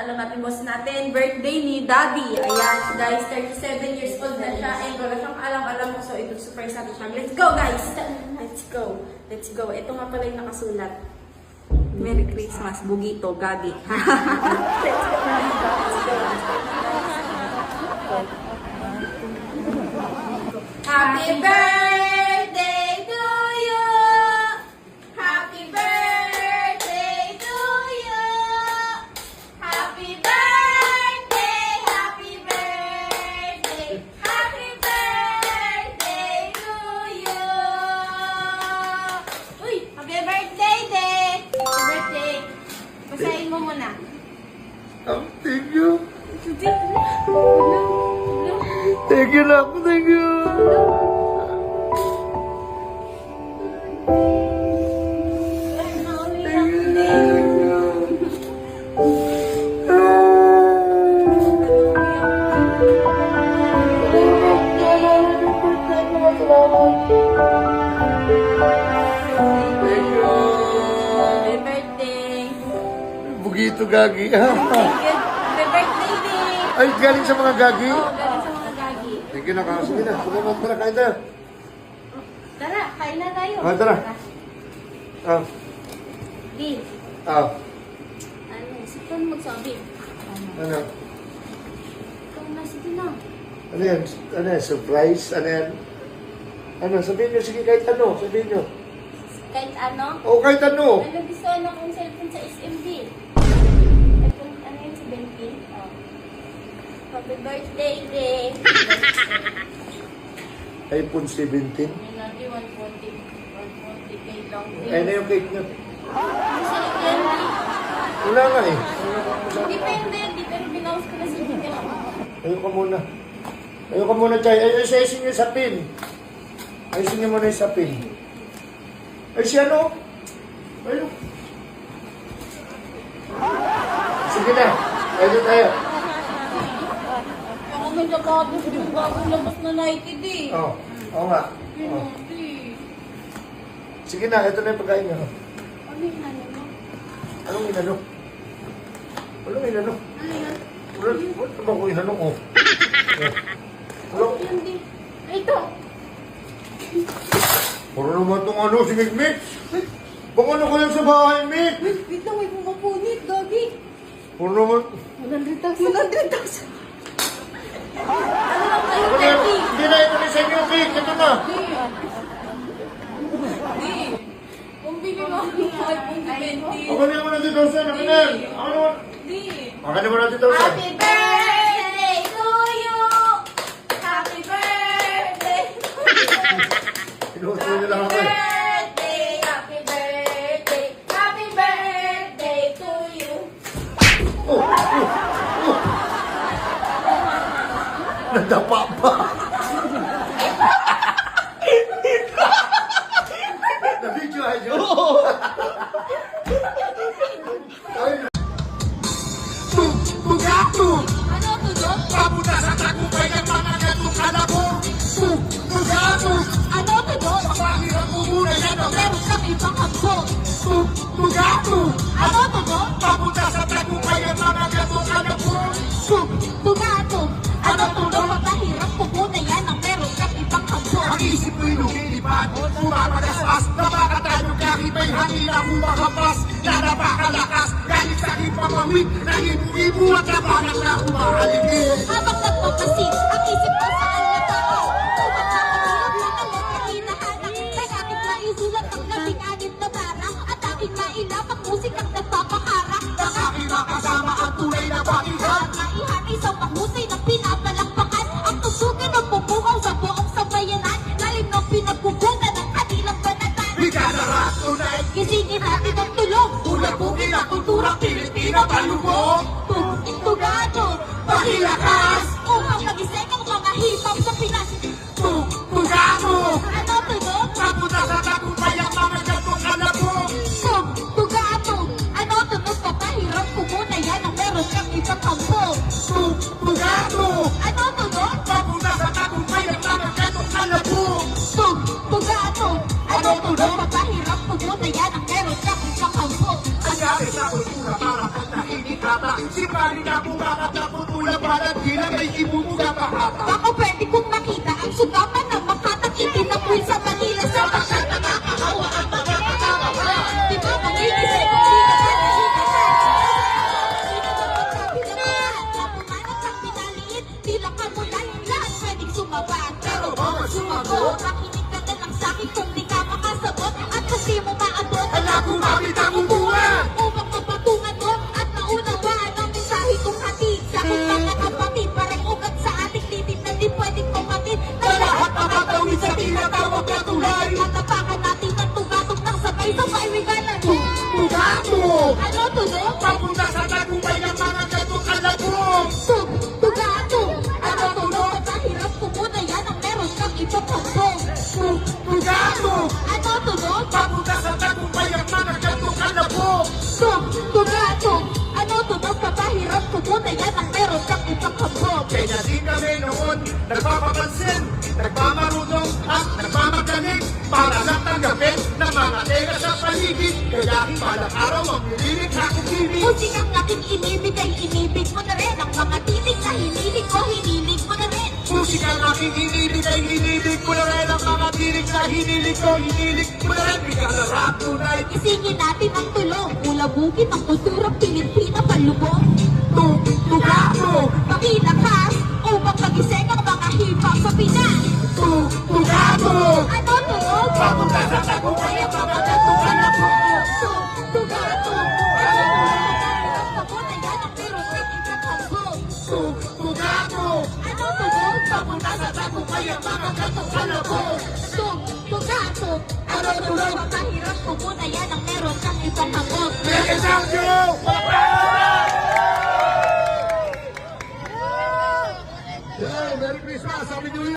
alam natin, boss natin, birthday ni Daddy. Ayan, guys, 37 years old na siya and wala siyang alam-alam mo. So, ito surprise natin siya. Let's go, guys! Let's go. Let's go. Ito nga pala yung nakasulat. Merry Christmas, Bugito, Gagi. Let's go. Let's go. Happy birthday to you! Happy birthday to you! Happy birthday! Happy birthday! Happy birthday to you! Uy! Happy birthday, Day! Happy birthday! Basahin mo muna. Thank you. Thank you lang. Thank you. Happy birthday! Bugito, Gagi. Happy birthday, Day! Ay, galing sa mga Gagi. Oo, galing sa mga gagi. Thank you na. Sige na. Tara, kain tayo. Tara, kain na tayo. Tara. Ah. Di, Ah. ano, sige na magsabi. Ano? Ikaw na, sige na. Ano yan? Ano yan? Surprise? Ano yan? Ano? Sabihin nyo. Sige, kahit ano. Sabihin nyo. Kahit ano, O, kahit ano. nagustuhan akong cellphone sa SMB. iPhone, ano yun, 17? Oh. Happy birthday, Day! iPhone 17. May natin 140K lang. Ano yung cake nyo? Gusto ni Candy. Wala nga eh. Depende, pero binawas ko na si Candy. Ayun ka muna. Ayun ka muna, Chay. Ayusin nyo sa pin. Ayusin nyo muna yung sa pin. Ay, si ano? Ayun. Sige na. Ayun tayo. Ako may nakatos yung bagong labas na United eh. Oo. Oo nga. Oo. Sige na. Ito na yung pagkain nyo. Ano yung ano mo? Anong inano? Anong inano? Ano yan? Wala ba ko inano? Oh. Wala. Yun din. Ito. Puro naman itong ano, si Mikmik. Baka ano ko lang sa bahay, Mik. Wait lang, may pumapunit, Gagi. Puro naman. 100,000. 100,000. Ano lang kayo, Ako na, 30? hindi na ito na sa inyo, cake. Ito na. Di. Kung bili mo ako ng iPhone 20. Ako na naman natin 1,000. Ako na. Ako naman. Di. Ako naman natin 1,000. Happy birthday to you! Happy birthday! Inuusulo nyo lang ako eh. Happy birthday! Happy birthday to you! Oh! Oh! Nadapa pa. Na-video ayo. Tugato! Ano to, Dok? Papunta sa tagumpay ng mga gatong kalabor. Tugato! Ano to, Dok? Pahirap mo muna yan ang Meron kang ibang hapon. Tugato! Ano to, Dok? Papunta sa tagumpay ng mga gatong kalabor. Tugato. Ano to, Dok? Magkahirap ko muna yan ang meron kang ibang hapon. Ang isip mo'y lumilipad, pumapagaspas, napakatayo kahit may hangin na humahampas, na napakalakas, kahit sa ipamawid, na ibu-ibu at napanang na umaaligid. Habang nagpapasin, ang isip ko saan na tao. Tumat na pagilap na alam na hinahanap. Kaya aking maisulat ang labing-anit na bara. At aking mailap ang musik ang nagpapakara. Sa aking makasama ang tunay na balikan. At maihan isang mahusay na pinapalakpakan. Ang tusugan ng bumuhaw sa buong sambayanan. Lalim ng pinagkukunan ng kanilang banatan. Bigalarat tunay, Gisingin natin ang tulong. ulabugin ang kulturang Pilipina palubog. Tugado, Pahilakas! upang magising ang mga hipag sa Pinas. Tugato! Ano to, Dok? Papunta sa tagumpay ang mga gatong kalabor. Tugado, ano to, Dok? Papahirap ko muna yan ang meron kang ibang kampo. Tugato! Ano to, Dok? Papunta sa tagumpay ang mga gatong kalabor. Tugado, ano to, Dok? Papahirap ko muna yan ang meron kang ibang kampo. Nangyari sa kultura para pag nahinikata. Si Balik ako bakit naputulang balat Di na may ibubuga pahata Baka pwede kong makita ang sugapan ng makatang itinapoy sa Manila sa Bakit nakakahawa at nakakatawa Di ba manginisip kung di na Di na magsabi ng lahat na pumanap ang pinaliit Tila ka mo na yung lahat pwedeng sumabat Pero bawat sumagot Makinig ka na lang sa'kin kung di ka makasagot At kasi mo maabot Ala kumapit ang upuan Upang mapatungan mo at maunawaan ang mensahe kong hatid Sa aking mga kapatid Parang ugat sa ating titig na di pwedeng kumatid Na lahat makatawid sa tinatawag na tulay At tapakan natin ang tugatog ng sabay-sabay Wiganan Tugato Ano tunog? Papunta sa tagumpay ng mga gatong kalabog Tugatog Ano tunog? Napahirap ko muna yan ang meron kang ipapambong Tugato Ano tunog? Papunta sa tagumpay ng mga gatong kalabog Tugatog Ano tunog? Napahirap ko muna yan ang meron kang ipapambong Kaya di kami noon nagpapapansin, nagmamarunong at nagmamagaling para lang tanggapin ng mga tela sa paligid. Kaya balang araw ang nililig na kumibig. Musikang aking inibigay, inibig mo na rin Ang mga titig na hinilig ko, hinilig mo na rin Musika ang aking inibig ay hinibig ko na rin. Ang mga tinig na hinilig ko, hinilig ko na rin. Bigyan na rap tunay. Isingin natin ang tulong Ulabugin ang kulturang Pilipina palubong Tugato! Pakilakas upang magising ang mga hip-hop sa Pinas Tugato! Ano tunog? Papunta sa tagumpay ang mga gatong kalabog. Tugato Ano tunog? Pagod na yan ang meron ng ipagkalbog Tugato! Ano tunog? Papunta sa tagumpay ang mga gatong kalabog. Tugato Ano tunog? Mahirap ko muna yan ang meron ng ipagkalbog Thank you! Merry Christmas! Happy New Year!